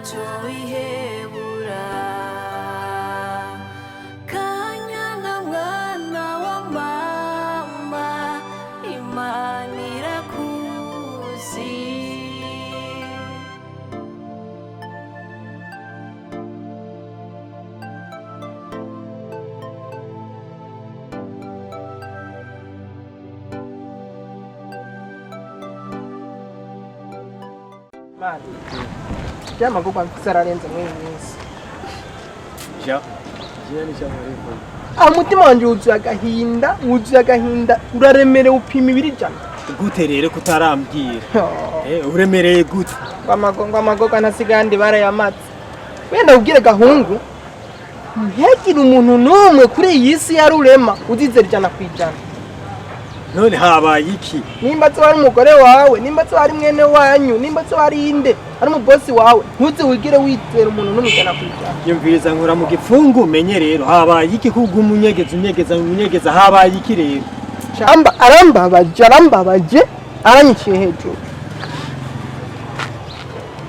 ntacyo wihebura Kanyana mwana wa mama Imana irakuzi Jama kuba mfisararenze mwe minsi. Ja. Je ni cyamarivo. Umutima wanje wuzuye agahinda uraremere upima ibiri jana. Gute rero kutarambwira. Uremereye gute. Amagogo nasigandi barayamaze. Wenda ubwire gahungu. Ntihagire umuntu numwe kuri iyi si yarurema uzizera jana kwijana. None habaye iki? Nimba tso ari umugore wawe, nimba tso ari mwene wanyu, nimba tso ari inde, ari mu boss wawe, ntuze wigire witera umuntu numujana kwijana. Yumviriza nkora mu gifungu umenye rero habaye iki kugu umunyegeza habaye iki rero? Shamba arambabaje aranyiciye hejuru.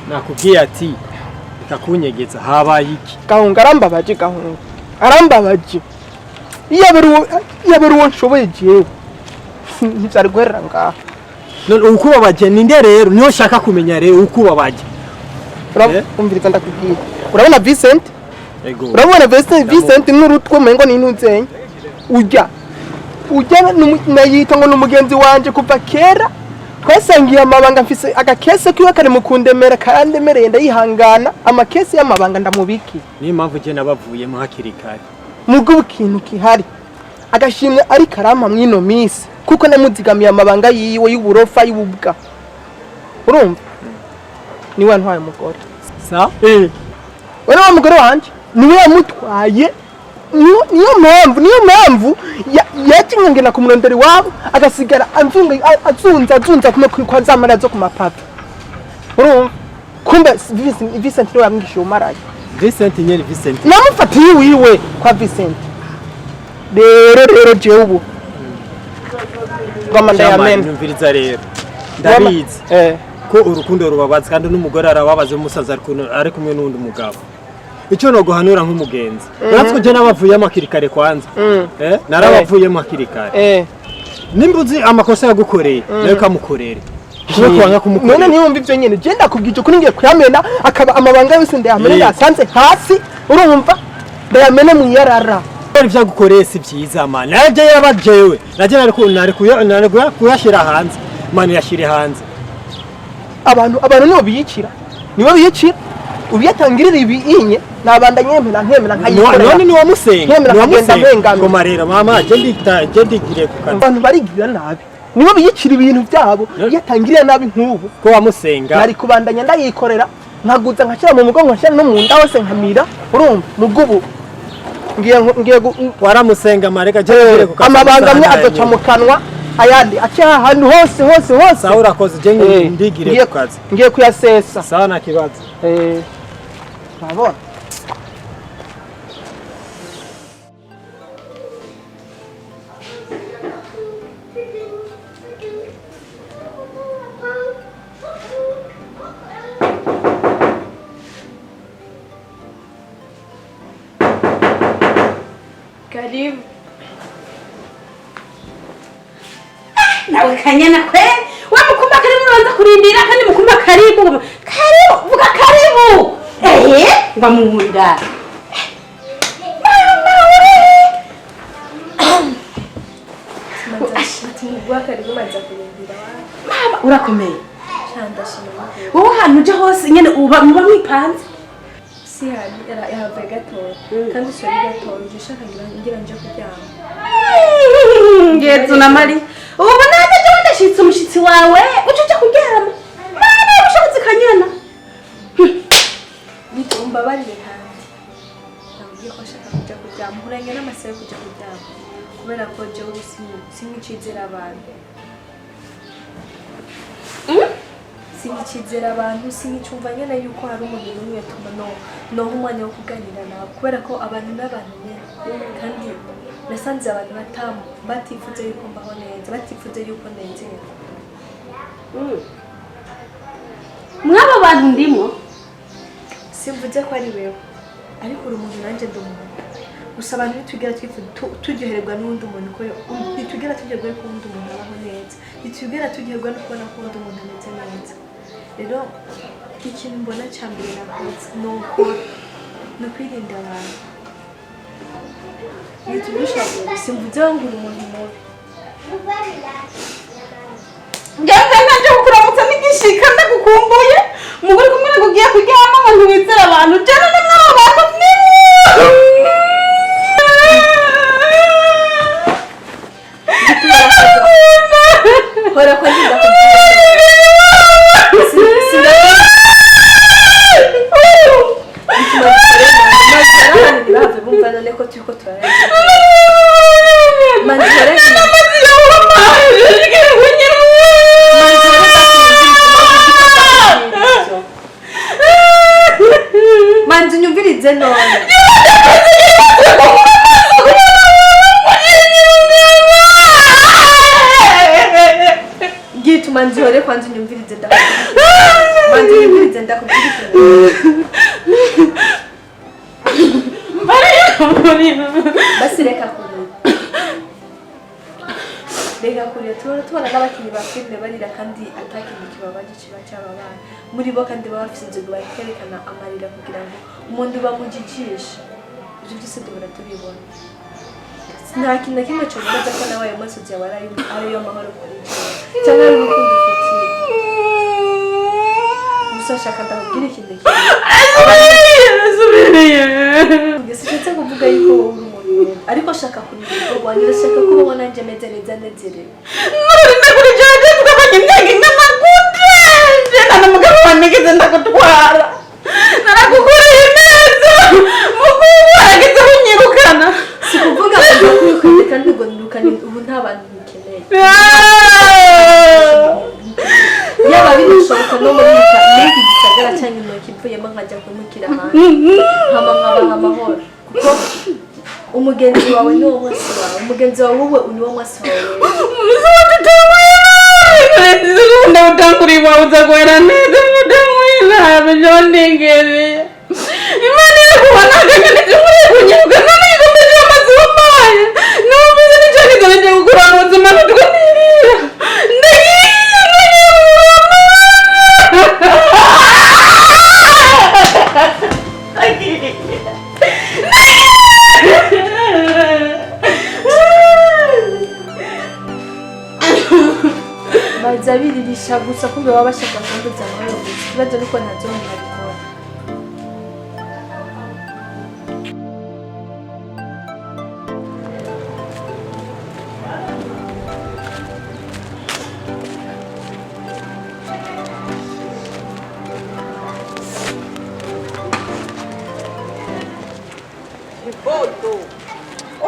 Nakubwiye ati ikakunyegeza habaye iki? Gahunga arambabaje. Iyo beruwo nshoboye jewe. Nzari guherera ngaha. None ukubabaje ninde rero niyo shaka kumenya rero ukubabaje. Umviriza ndakubwiye. Urabona Vincent? Ego. Urabona Vincent n'urutwo mengo n'intunzenye. Ujya nayita ngo n'umugenzi wanje kuva kera. Twasangiye amabanga mfise agakese kiwe kare mukundemera kandemereye ndayihangana amakese y'amabanga ndamubiki. Ni impamvu je nabavuyemo hakiri kare. Mugo bukintu kihari. Agashimwe ari karama mwino misi. Kuko namuzigamiye amabanga yiwe y'uburofa y'ububwa. Urumva? Niwe ntwaye umugore. Sa? Wena wa mugore wanje niwe yamutwaye. Niyo mpamvu yakinkengena ku muronderi wabo agasigara azunza kuma kwa zamara zo ku mapapa. Urumva? Kumbe Vincent niwe yamwishiye umaraye. Vincent nyeri Vincent. Namufatiye wiwe kwa Vincent. Rero jewe ubu Goma ndayamena nyumviriza rero ndabizi ko urukundo rubabaza kandi n'umugore arababaze umusaza ari kumwe n'undi mugabo icyo no guhanura nk'umugenzi natwe je nabavuyemo akirikare kwanza narabavuyemo akirikare nimbuzi amakosa yagukoreye nayo kamukorere kiwe kwanga kumukorera none niyumva ivyo nyene je ndakubwije kuri ngiye kuyamena akaba amabanga yose ndayamena yasanze hasi urumva ndayamena mu yarara Vyagukoreye si vyiza man. Naje yabajewe. Naje nari kuyashira hanze. Man yashire hanze. Abantu nibo biyicira. Nibo biyicira. Ubiyatangirira ibinye nabandanye nkemera nkayikora. None ni wamusenga. Ni wamusenga. Ko marera mama je ndigire kukana. Abantu barigira nabi. Nibo biyicira ibintu byabo. Yatangirira nabi nkubu. Ko wamusenga. Nari kubandanya ndayikorera. Nkaguza nkashira mu mugongo nkashira no mu nda hose nkamira. Urumva mugubu. Ngiye waramusenga mareka je amabanga amwe azoca mu kanwa ayandi acha ahantu hose sawa urakoze je ndigire kukazi ngiye kuyasesa sawa na kibazo Bravo Karibu. Nawe Kanyana kwe wamukumba karibu unaanza kurindira kandi mukumba karibu vuga karibu ngamumunda Mugwa karibu manza kurindira mama urakomeye cyanda shima wowe hano uje hose nyene uba mwipanze si hari yava gato kandi so gato ndishaka ngira nje kuryama ngezo na mari ubu naje je ndashitse umushitsi wawe ucuje kuryama mama ushobotse Kanyana nitumba bari kandi nagiye kwashaka kujya kuryama urenge n'amasaha yo kujya kuryama kubera ko je sinicizera abantu sinicizera abantu sinicumva nyene yuko hari umuntu umwe tuma no umwanya wo kuganira nabo kubera ko abantu n'abantu kandi nasanze abantu batifuze yuko mbaho neza batifuze yuko nenzera mwaba bantu ndimo simvuze ko ari wewe ariko uri umuntu nanjye ndi umuntu gusa abantu ntitugera turyoherwa n'undi umuntu ko ntitugera turyoherwa ko undi umuntu abaho neza ntitugera turyoherwa no kubona ko undi umuntu ameze neza rero ikintu mbona cya mbere nakoze ni ukwirinda abantu ntitubisha simvuze ngo uri umuntu mubi Ngeze nanje kukuramutsa n'igishika ndagukumbuye umugore kumwe nagugiye kuryama ngo ntiwizera abantu jana namwe abantu ni hora kwa nda manzi nyumvirize none gitu manzi hore kwanza nyumvirize manzi nyumvirize ndakubwira basi reka kurira tubona n'abakinnyi ba filime barira kandi atakintu kibabaje kiba cy'ababana muri bo kandi baba bafite inzoga bakerekana amarira kugira ngo umuntu bamujijishe ibyo byose duhora tubibona nta kintu na kimwe cyobaza ko nawe ayo maso byawe ariyo mahoro kuri cyangwa ari urukundo ufitiye gusa shaka ndakubwira ikintu sinetse kuvuga yuko wowe uri umuntu ariko shaka kunira rwanira shaka kuba ubona nje meze neza nezerewe kuri jaje tukabanye ndege nk'amagude nana mugabo wanigeze ndagutwara naragukoreye neza mukuru ageze kunyirukana sikuvuga ngo kwikwiye kandi ngo nirukane ubu nta bantu bikeneye yaba birishoboka no muri iki gisagara cyangwa intoki ipfuyemo nkajya kumukira hanze nkaba amahoro kuko umugenzi wawe ni wo mwasi wawe umugenzi wawe wowe ni wo mwasi wawe ndawutanguriye wawuza guhera neza mudamwina abijondengere imana iri kubona akanyoni kimuri kunyiruka none yigomeje amazi w'amaye numvise nicyo kigamije gukura mu buzima tuganirira baza biririsha gusa kumbe baba bashaka kumbuza amahoro gusa ikibazo nuko ntazo nkabikora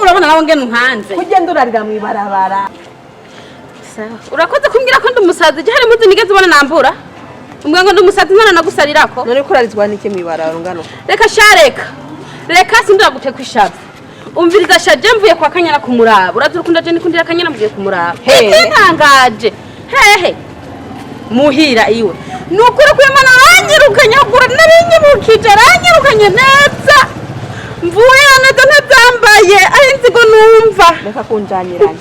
urabona nawe ngene nkanze kugenda urarira mu ibarabara urakoze kumbwira ko ndi umusazi je hari muzi nigeze ubona nambura umbwa ngo ndi umusazi none nagusarirako none ko urarizwa niki mu ibarabara ungano reka reka sindagute kwishaza umviriza shaje mvuye kwa Kanyana kumuraba urazurukunda je nikundira Kanyana mvuye kumuraba ntangaje hehe muhira iwe nukuri kwimana aranyirukanye agura nabinyibukije aranyirukanye neza mvuye neza ntazambaye ari nzigo numva reka kunjanyiranye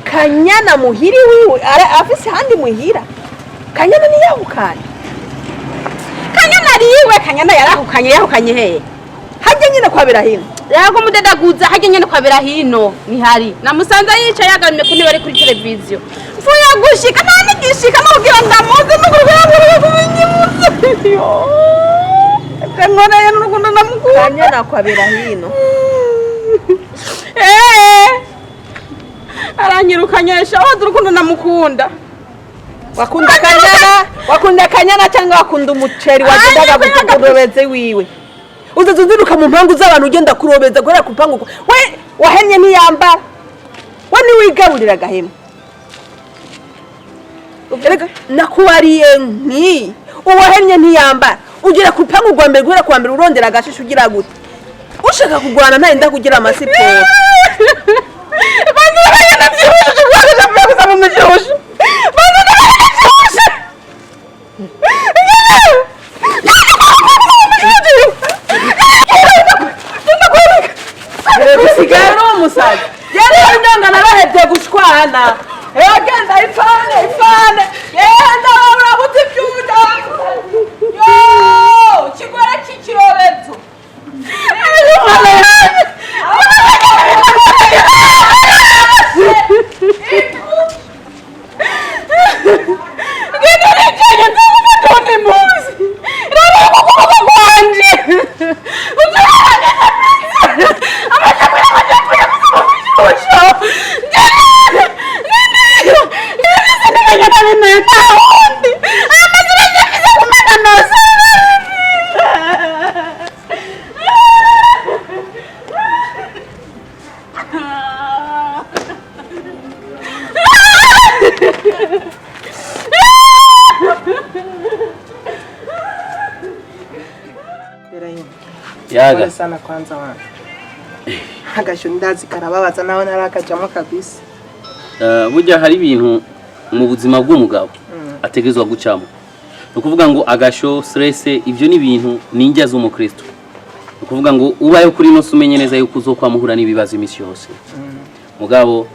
Kanyana muhiri wiwe afise handi muhira Kanyana ni yahukanye Kanyana ariwe Kanyana yahukanye hehe hajye nyine kwabera hino yago mudedaguza hajye nyine kwabera hino ni hari namusanza yica yagamye kuni bari kuri televiziyo mfuye gushika nani gishika no kugira ndamuze n'ukuntu Kanyana y'urukundo namukunda Kanyana kwabera hino aranyirukanyesha aho urukundo namukunda wakunda Kanyana cyangwa wakunda umuceri wagendaga kukurobeze wiwe uzazuziruka mu mpangu z'abantu ugenda kurobeza guhera ku mpangu we wahennye ntiyambara we niwigarurira gahema erega nakuwariye nki uwahennye ntiyambara ugira ku mpangu gwa mbere guhera kwa mbere urondera agashisho ugira gute ushaka kugwana naye ndakugera amasiporo Kanyana genda ifane genda urabuze ibyuda yo kigore cy'ikirobezo Yaga sana kwanza wana agasho ndazi karababaza naho narakajamo kabisa burya hari ibintu mu buzima bw'umugabo ategezwa gucamo ukuvuga ngo agasho stress ibyo ni ibintu ninjya z'umukristo ukuvuga ngo ubaye kuri no sumenye neza yuko uzokwamuhura n'ibibazo imisi yose mugabo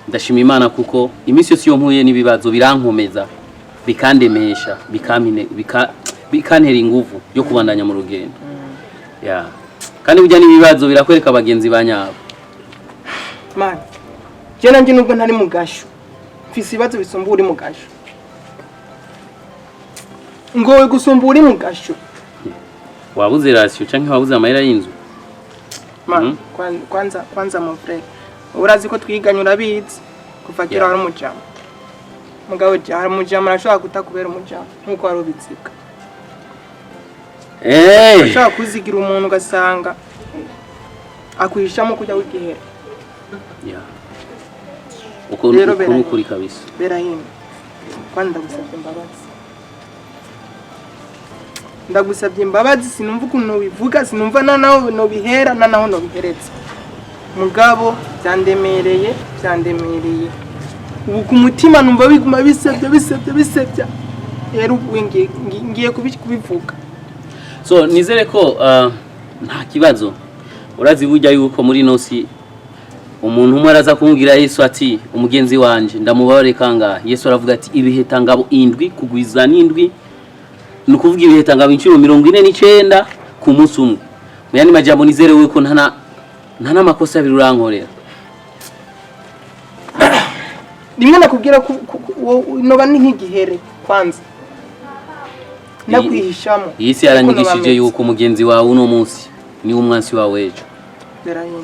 ndashima Imana kuko imisi yose yo mpuye n'ibibazo birankomeza bikandemesha bikantera ingufu yo kubandanya mu rugendo ya kandi burya n'ibibazo birakwereka abagenzi banyabo man je nanje nubwo ntari mu gasho mfise ibibazo bisumba uri mu gasho ngowe gusumba uri mu gasho wabuze ratio canke wabuze amahera y'inzu man kwanza mon frère urazi ko twiganye urabizi kuva kera hari umujama mugabo hari umujama arashobora kutakubera umujama nkuko wari ubitsika ushaka kuzigira umuntu ugasanga akwishamo kujya wigihera uko ukuri kabisa berahino kwanda ndagusabye imbabazi sinumva ukuntu bivuga sinumva naho no bihera naho no biheretse mugabo byandemereye ubu ku mutima numva biguma bisebya rero ngiye kubivuga so nizere ko nta kibazo urazi burya yuko muri nosi umuntu umwe araza kumbwira Yesu ati umugenzi wanje ndamubabare kanga Yesu aravuga ati ibiheta ngabo 7 kugwiza 7 nukuvuga ibiheta ngabo incuro 49 ku munsi umwe muyani majambo nizere yuko ntana makosa birurankorera rimwe nakubwira no bani nk'igihere kwanza nakwihishamo Yesu yaranyigishije yuko umugenzi wawe uno munsi ni umwansi wawe ejo berahino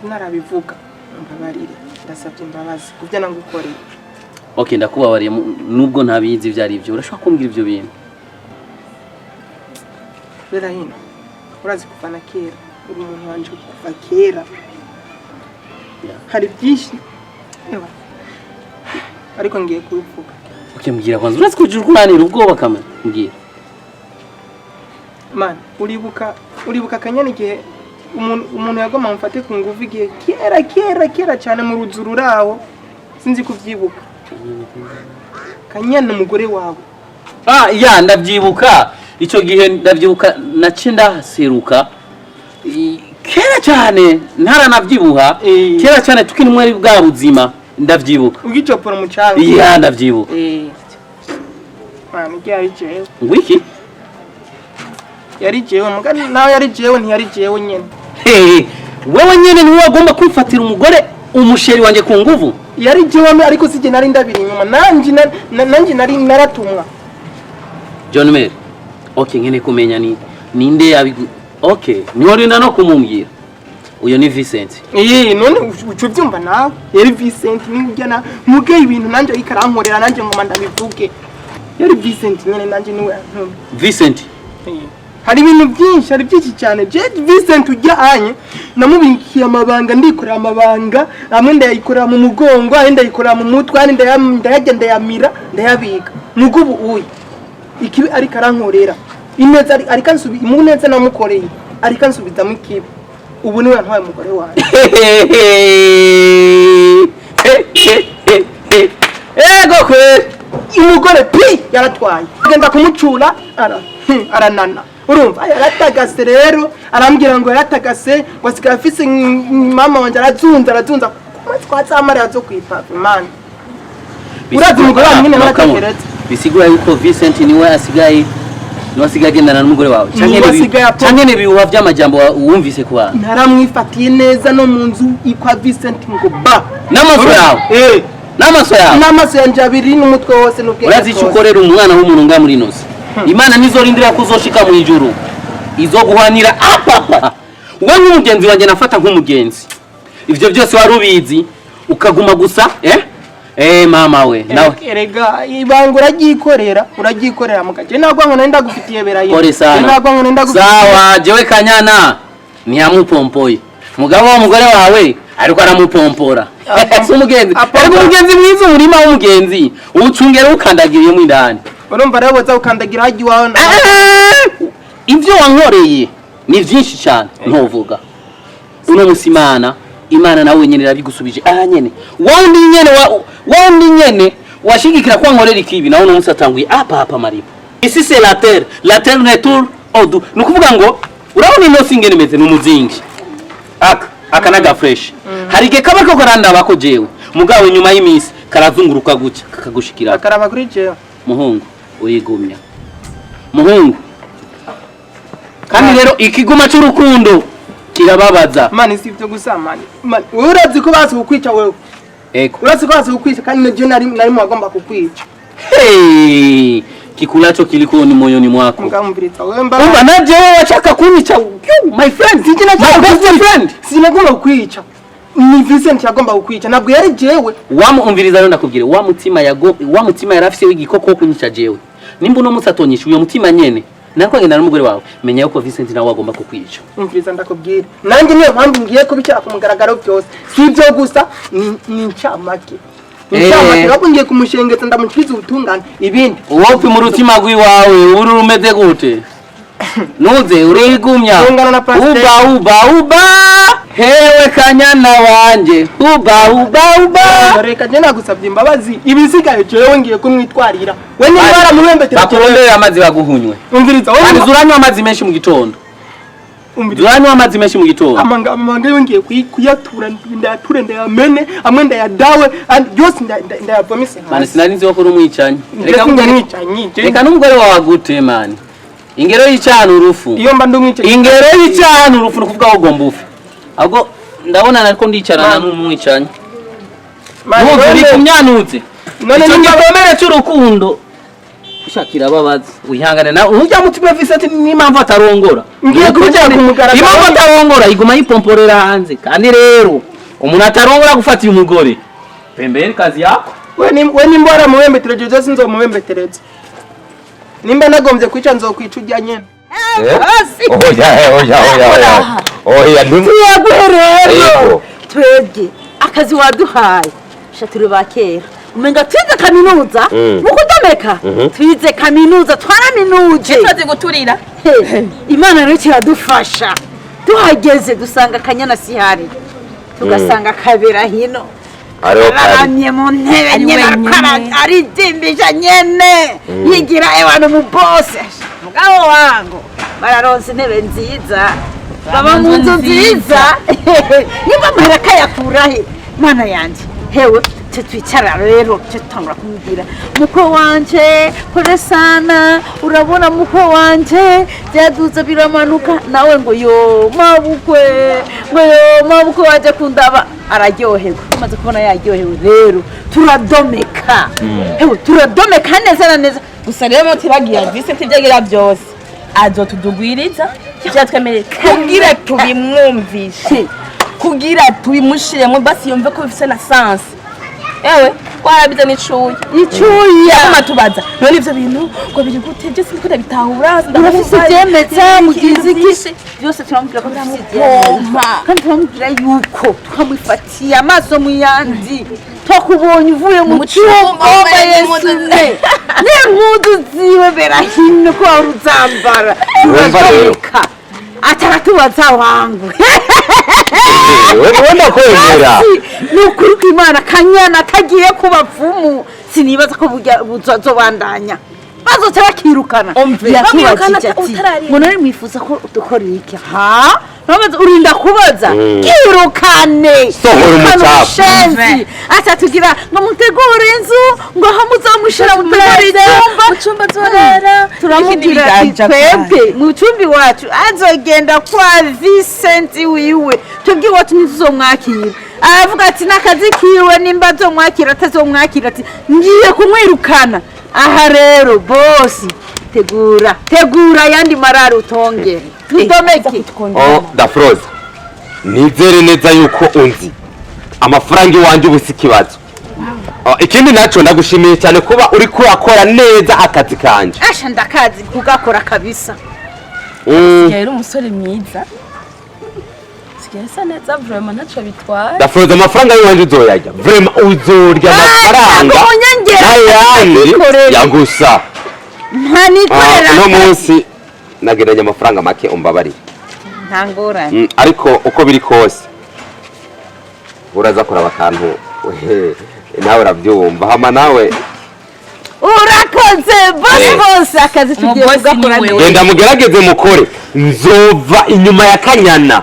narabivuga mbabarire ndasabye imbabazi kuvya nangukoreye okay ndakubabariye nubwo ntabizi ivyo ari byo urashaka kumbwira ivyo bintu berahino urazi kuvana kera uri umuntu wanje kuva kera hari byinshi ariko ngiye kubivuga okay mbwira kwanza urazi kujura kuranira ubwoba kamera mbwira man uribuka Kanyana igihe umuntu yagoma mfate ku nguvu igihe kera cyane mu ruzuru raho sinzi kuvyibuka Kanyana umugore wawe ya ndavyibuka ico gihe ndavyibuka nace ndaseruka kera cyane ntaranavyibuha kera cyane tukiri mwari bwa buzima ndavyibuka ugicopora mu cyaro ya ndavyibuka man igihe jewe ngwiki yari jewe mugani nawe yari jewe ntiyari jewe nyene wewe nyene ni wagomba kwifatira umugore umusheri wanje ku nguvu yari jewe ariko sije nari ndabiri inyuma nanje nari naratumwa John Mary okay ngene kumenya ninde yabigu okay nyorinda no kumumbwira uyo ni Vincent none ucuvyumva nawe yari Vincent ningujyana muge ibintu nanje ikarankorera nanje ngo mandabivuge yari Vincent nyene nanje niwe Vincent hari ibintu byinshi hari byinshi cyane je Vincent ujyanye namubinkiye amabanga ndikorera amabanga amwe ndayikorera mu mugongo ahandi ndayikorera mu mutwe ahandi ndayagenda yamira ndayabika nugubu uyi ikibi ari karankorera ineza ari kansubi imuneza namukoreye ari kansubiza mu kibi ubu niwe ntwaye umugore wawe ego kwe umugore pi yaratwaye agenda kumucura aranana urumva yaratagase rero arambwira ngo yaratagase wasigaye afise mama wanje arazunza twatsamara zo kwipapa imana urazi umugore wawe nyine baratekereza bisigura yuko Vincent niwe asigaye agendana n'umugore wawe canke ne bihuha vy'amajambo wumvise ku bantu naramwifatiye neza no mu nzu ikwa Vincent ngo ba n'amaso yawe n'amaso yanje abiri n'umutwe wose n'ubwenge urazi icyo ukorera umwana w'umuntu nga muri nose imana nizorindira kuzoshika mu ijuru izoguhanira apapa we nk'umugenzi wanjye nafata nk'umugenzi ivyo byose wari ubizi ukaguma gusa mama we nawe erega ibanga uragikorera mugaje nagwa ngo nenda gufitiye beraye nagwa ngo nenda gufitiye sawa jewe Kanyana ntiyamupompoye mugabo w'umugore wawe ariko aramupompora umugenzi ariko umugenzi mwiza umurima w'umugenzi ucungera ukandagiriye mu indani urumva rero boza ukandagira haji wawe ivyo wankoreye ni vyinshi cyane ntovuga uno musimana imana nawe nyene irabigusubije nyene waundi nyene washigikira kwa nkorera ikibi nawe umunsi atanguye apa mariba ici c'est la terre ne tourne odu nukuvuga ngo urabona ino singene meze n'umuzingi aka naga fresh harige kaba ko karandaba ko jewe mugabo nyuma y'imisi karazunguruka guca kakagushikira akaraba kuri jewe muhungu uyigumya muhungu kandi rero ikiguma cy'urukundo kirababaza mani sivyo gusa mani urazi ko basi kukwica wewe urazi ko basi kukwica kandi nje nari mwagomba kukwica kikulacho kilikuwa ni moyoni mwako ngamviriza wewe umba naje wachaka kunyica my friend sijina cha best friend sinagomba kukwica ni Vincent yagomba kukwica nabwo yari jewe umviriza rero ndakubwire wa mutima yarafise w'igikoko kunyica jewe nimba uno musatonyisha uyo mutima nyene nako ngenda n'umugore wawe menya yuko Vincent nawe agomba kukwica umviriza ndakubwira nanjye niyo mpamvu ngiye kubikira ku mugaragaro byose sivyo gusa ni ncamake rako ngiye kumushengetsa ndamukiza ubutungane ibindi wowe mu rutima rw'iwawe uri rumeze gute nuze urigumya uba hewe Kanyana wanje uba reka je nagusabye imbabazi ibisigaye jewe ngiye kumwitwarira we ni bara muhembetera bakurondera amazi baguhunywe umviriza wowe uranywa amazi menshi mu gitondo uranywa amazi menshi mu gitondo amanga yo ngiye kuyatura ndature ndayamene amwe ndayadawe byose ndayavomise man sinarinzi ko uri umwicanyi reka n'umugore wawe gute man ingero y'icana urufu iyo mba ndumwicanyi ingero y'icana urufu nukuvuga ko ugomba ufe ahubwo ndabona nariko ndicarana n'umwicanyi uri kumyanutse none n'igikomere cy'urukundo ushakira ababazi wihangane na urya mutima Vincent n'impamvu atarongora ngiye kujya kumugaragara impamvu atarongora iguma yipomporera hanze kandi rero umuntu atarongora gufata umugore pembere kazi yako we nimbora muhembetereje byose nzomuhembetereza nimba nagombye kwica nzokwica ujya nyene oya tuyaguherero twebwe akazi waduhaye shaturi bakera umenga twize kaminuza mukudomeka twize kaminuza twaraminuje twaze guturira imana rero kiradufasha tuhageze dusanga Kanyana sihari tugasanga kabera hino araramye mu ntebe nyene ari dimbija nyene yigira abantu mu bose mugabo wangu bararonse intebe nziza baba mu nzu nziza niba maraka yakurahe mana yanje hewe twicara rero tutangura kumubwira muko wanje kore sana urabona muko wanje byaduza biramanuka nawe ngo yo mabukwe waje kundaba araryohewe umaze kubona yaryohewe rero turadomeka hewe turadomeka neza na neza gusa rero motibagiye Vincent ibyagira byose azotudugwiriza cyatwemereye kugira tubimwumvishe kugira tubimushiremo basi yumve ko bifise na sense ewe twarabize n'icuya amatubaza none ivyo bintu ngo biri gute byose niko ndabitahura ndafise byemeza mugiziki byose turamubwira ko bifise byemeza kandi turamubwira yuko twamwifatiye amaso mu yandi twakubonye uvuye mu cyumba Yesu n'impudu ziwe berahino ko uruzambara urashaka ataratubaza wangu wenda kwemera nukuri ko Imana Kanyana atagiye kubapfumu sinibaza ko buzobandanya bazoca bakirukana yakibajije ati ngo nari mwifuza ko dukora iki ntubaze urinda kubaza kirukane Sohora umucafu. asa tugira ngo mutegure inzu ngo aho muzamushira mutegure icyumba mu cyumba zorara turamubwira ati twebwe mu cyumba iwacu azogenda kwa Vincent wiwe tubwiye iwacu ntizomwakira aravuga ati n'akazi kiwe nimba azomwakira atazomwakira ati ngiye kumwirukana aha rero bosi tegura yandi mararo utongere tudomeke Dafroza nizere neza yuko unzi amafaranga iwanje ubusi kibazo ikindi naco ndagushimiye cyane kuba uri kurakora neza akazi kanje asha ndakazi kugakora kabisa yari umusore mwiza sigesa neza vraiment ntaco bitwara Dafroza amafaranga iwanje uzoyajya vraiment uzorya amafaranga n'ayandi yagusa ntanikorera no munsi nageranye amafaranga make umbabarira ntangorane ariko uko biri kose uraza kuraba akantu nawe urabyumva hama nawe urakoze bose akazi tugiye kugakora neza genda mugerageze mukore nzova inyuma ya Kanyana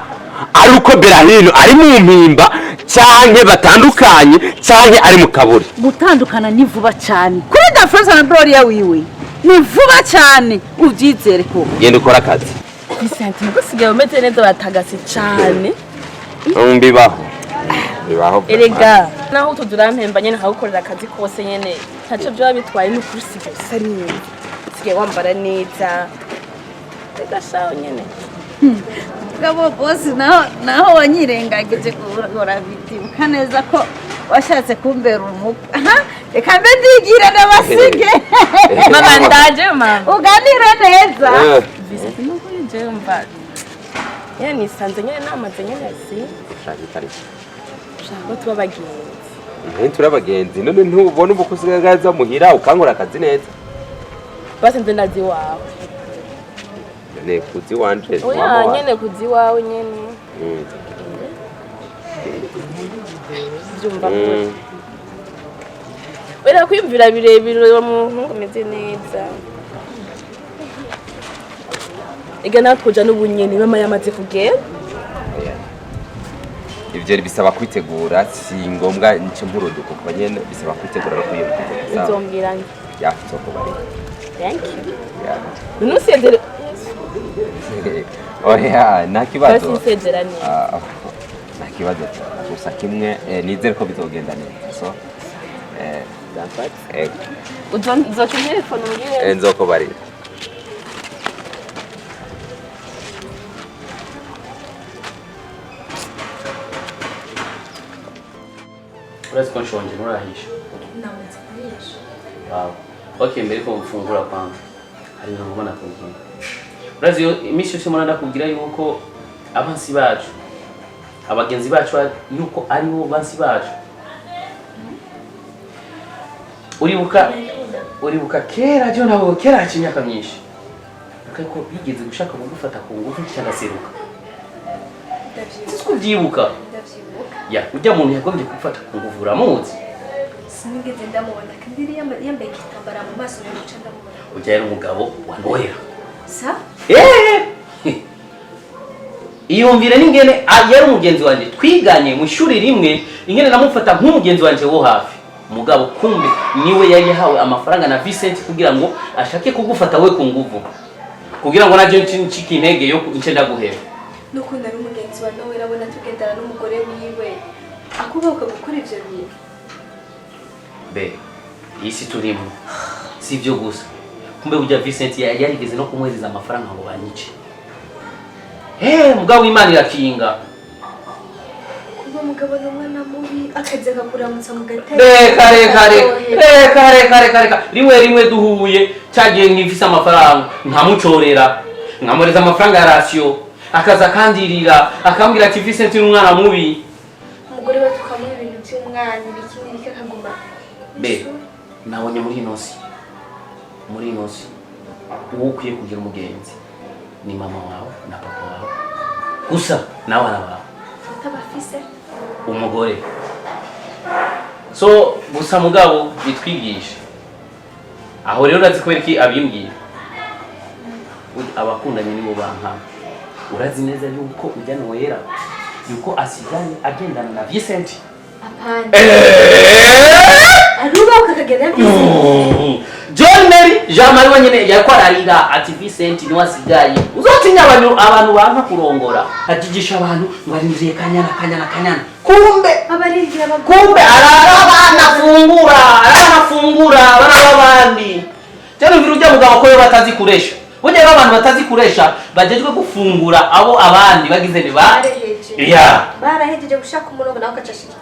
ari uko Berahino ari mu mpimba canke batandukanye canke ari mu kaburi gutandukana ni vuba cyane kuri Dafroza na Gloria wiwe ni vuba cyane ubyizere ko genda ukora akazi Vincent ngo sigaye umeze neza batagase cyane bibaho erega naho tudurampemba nyene hawukorera akazi kose nyene ntaco byo bitwaye no kusiga bisa neza sigaye wambara neza rega shaho nyene gabo bosi naho wanyirengagije kugora bitibuka neza ko washatse kumbera umukwe reka mbe ndigira n'abasige mama ndaje mama uganira neza Vincent no kuje umva yene nisanze nyene namaze nyene si shaka tuba bagenzi turabagenzi none ntubona ubukusigaza muhira ukankora akazi neza basi nze ndazi wawe ne kuzi wanje oya nyene kuzi wawe nyene byumva ko wera kwimvira birebire mu umeze neza ega natwoja n'ubunyeni mama yamaze kugera ivyo bisaba kwitegura si ngombwa nico mpuruduko kwa nyene bisaba kwitegura no kwiyumvira nzombwira nge ya tsoko bari thank you nusezere oya nakibazo basi nsezerani nakibazo gusa kimwe nizere ko bizogenda neza so uzoca telefone mbwire nzoko bari Uretse ko nshonje murahisha. namaze kurisha Wow. Okay, mbere ko mfungura kwanza. Hari no kubona kugira. Urazi imisi yose muranda kugira yuko abansi bacu abagenzi bacu yuko ari bo bansi bacu. Uribuka kera je naho kera hacinyaka myinshi. Akako bigeze gushaka kugufata ku ngufu cyagaseruka. Ndavyibuka. Ya, ujya muntu yagombye gufata ku ngufu uramuzi. sinigeze ndamubona kandi yambaye igitambara mu maso yo guca ndamubona Ujya yari umugabo wandohera. sa Iyumvire n'ingene yari umugenzi wanje twiganye mu ishuri rimwe ingene namufata nk'umugenzi wanje wo hafi mugabo kumbe niwe yari yahawe amafaranga na Vincent kugira ngo ashake kugufata we ku nguvu kugira ngo naje nciki intege yo nce ndaguhera n'ukunda ari umugenzi wa nawe urabona tugendana n'umugore wiwe akubahuka gukora ivyo bintu be isi turimo sivyo gusa kumbe ujya Vincent yarigeze no kumwereza amafaranga ngo banyice mugabo Imana irakinga kuba umugabo n'umwana mubi akaza akakuramutsa mu gatebe reka rimwe duhuye cyagiye ngifise amafaranga nkamucorera nkamureza amafaranga ya ratio akaza kandirira akambwira ati Vincent n'umwana mubi umugore we tukamuha ibintu by'umwana ibikini bikakaguma be nabonye muri inosi uwo ukwiye kugira umugenzi ni mama wawe na papa wawe gusa n'abana bawe utabafise umugore so gusa mugabo bitwigisha aho rero urazi kubera iki abimbwira abakundanye nibo bankana urazi neza yuko ujya Noella yuko asigaye agendana na Vincent. Apana. Aruba ukakagenda Vincent. John Mary Jean-Marie wenyene yariko ararira ati Vincent ni wasigaye. Uzotinya abantu banka kurongora. Ajigisha abantu barindiriye Kanyana. Kumbe arabafungura barabandi. Cyane birujya mugabo ko batazikuresha. Burya abantu batazikuresha bagejwe gufungura abo abandi bagize ni ba. Barahejeje gushaka umurongo nawe ukacashira.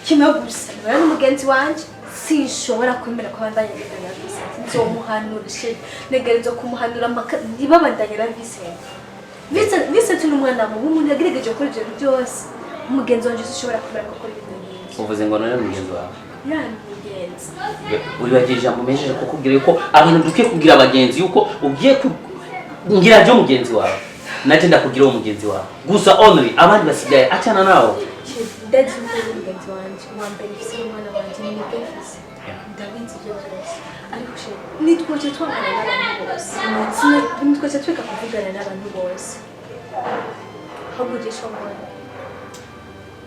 Kimwe gusa bari n'umugenzi wanje sinshobora kwemera ko bandanye na Vincent. Nzomuhanurishe negerezo kumuhanura ntibabandanye na Vincent n'umwana mu umuntu yagerageje gukora ibyo byose. Umugenzi wanje ushobora kumera ko akora ibintu nk'ibyo. Uvuze ngo none mugenzi wawe. Mugenzi. Uri bagije mumejeje kukubwira yuko abantu dukiye kugira abagenzi yuko ugiye ngira byo mugenzi wawe. Naje ndakugira uwo mugenzi wawe. Gusa only abandi basigaye acana nawo. Ndazi umugenzi wanje wambere ifise umwana wanje ni Befise. Ndabizi byo byose. Ariko she nitwoje twangana n'abantu bose. Nitwoje tweka kuvugana n'abantu bose. Habugisha mwana.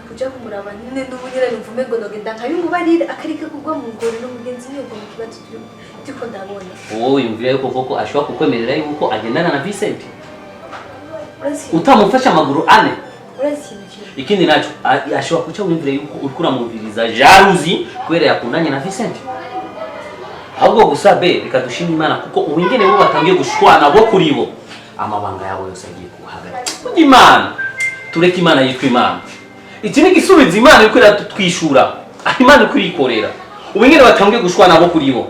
Kuja kumuraba nyine n'ubunyira nimvume ngo ndogenda nkabimubari akarike kugwa mu ngoro n'umugenzi niyo ngo kibazo tiko ndabona. Wowe yumvira yuko koko ashobora kukwemerera yuko agendana na Vincent. Utamufasha amaguru ane. Ikindi nacho ashobora kuca wumvira yuko urikura mumviriza jalousie kwera yakundanye na Vincent. Ahubwo gusa be reka dushima Imana kuko ubingene bo batangiye gushwana bo kuri bo. Amabanga yabo yose agiye kuhagara. Imana tureke Imana yitwa Imana. Iki ni gisubizo Imana iko twishura. Imana iko ikorera. Ubingene batangiye gushwana bo kuri bo.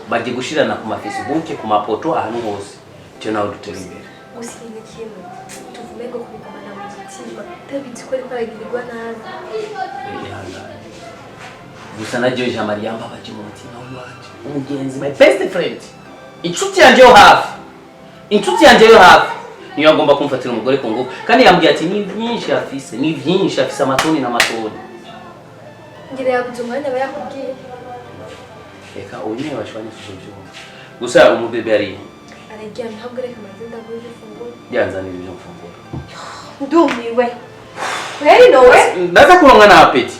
Bagiye gushirana ku ma Facebook ku mapoto ahantu hose. Cyo nawe dutera imbere. Usibye kintu tuvume ngo kubikana mu mutima tabizi ko ariko aragirirwa nabi. Gusa na Jean Marie mbabaje mu mutima wacu. Umugenzi my best friend. Inshuti yanje yo hafi. Niyo agomba kumfatira umugore ku ngufu kandi yambwiye ati ni byinshi afise amatoni n'amatoni. Ngira yabuze umwanya bayakubwiye. Eka unyine bashwanye kujyo. Gusa umubebe ari aragiye ntabwo reka mazenda guye funguro. Yanzanira ibyo mfungura. Ndumiwe. Weri nowe? Ndaza kuronga na apeti.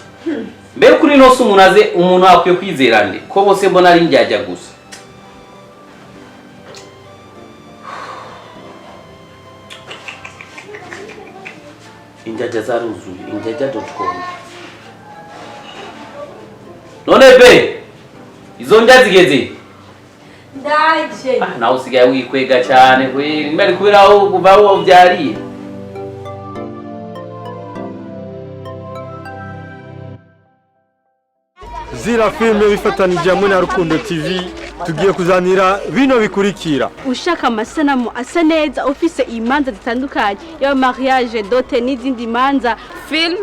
Mbere kuri nose umuntu akwiye kwizera nde ko bose mbona ari njyajya gusa. Injajya zaruzuye injajya.com. None be izo njya zigeze ndaje nawe usigaye wikwega cyane kweri mbere kubera aho kuva aho byariye. Zira filme bifatanije hamwe na Rukundo TV tugiye kuzanira bino bikurikira. Ushaka amasanamu asa neza ufise imanza zitandukanye ya mariage dote n'izindi manza film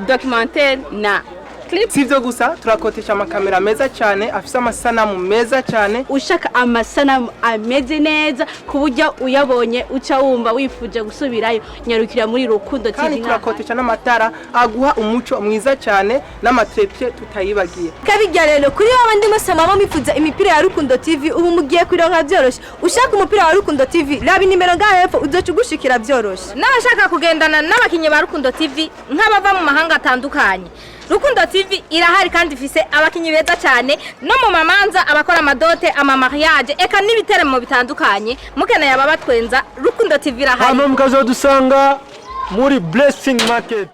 documentaire na clip. Sivyo gusa turakotesha amakamera meza cyane afise amasanamu meza cyane. Ushaka amasanamu ameze neza kuburyo uyabonye uca wumva wifuje gusubirayo nyarukira muri Rukundo TV. Kandi turakotesha n'amatara aguha umuco mwiza cyane n'amatrepie tutayibagiye. Kabijya rero kuri abandi musama bo mifuza imipira ya Rukundo TV ubu mugiye kwironka byoroshe. Ushaka umupira wa Rukundo TV rabi nimero ngahepfo uzocugushikira byoroshe. Nabashaka kugendana n'abakinyi ba Rukundo TV nk'abava mu mahanga atandukanye. Rukundo TV irahari kandi ifise abakinyi beza cyane no mu mamanza abakora amadote ama mariage eka n'ibiteremo bitandukanye mukeneye ababatwenza Rukundo TV irahari. Hano mukazodusanga muri Blessing Market.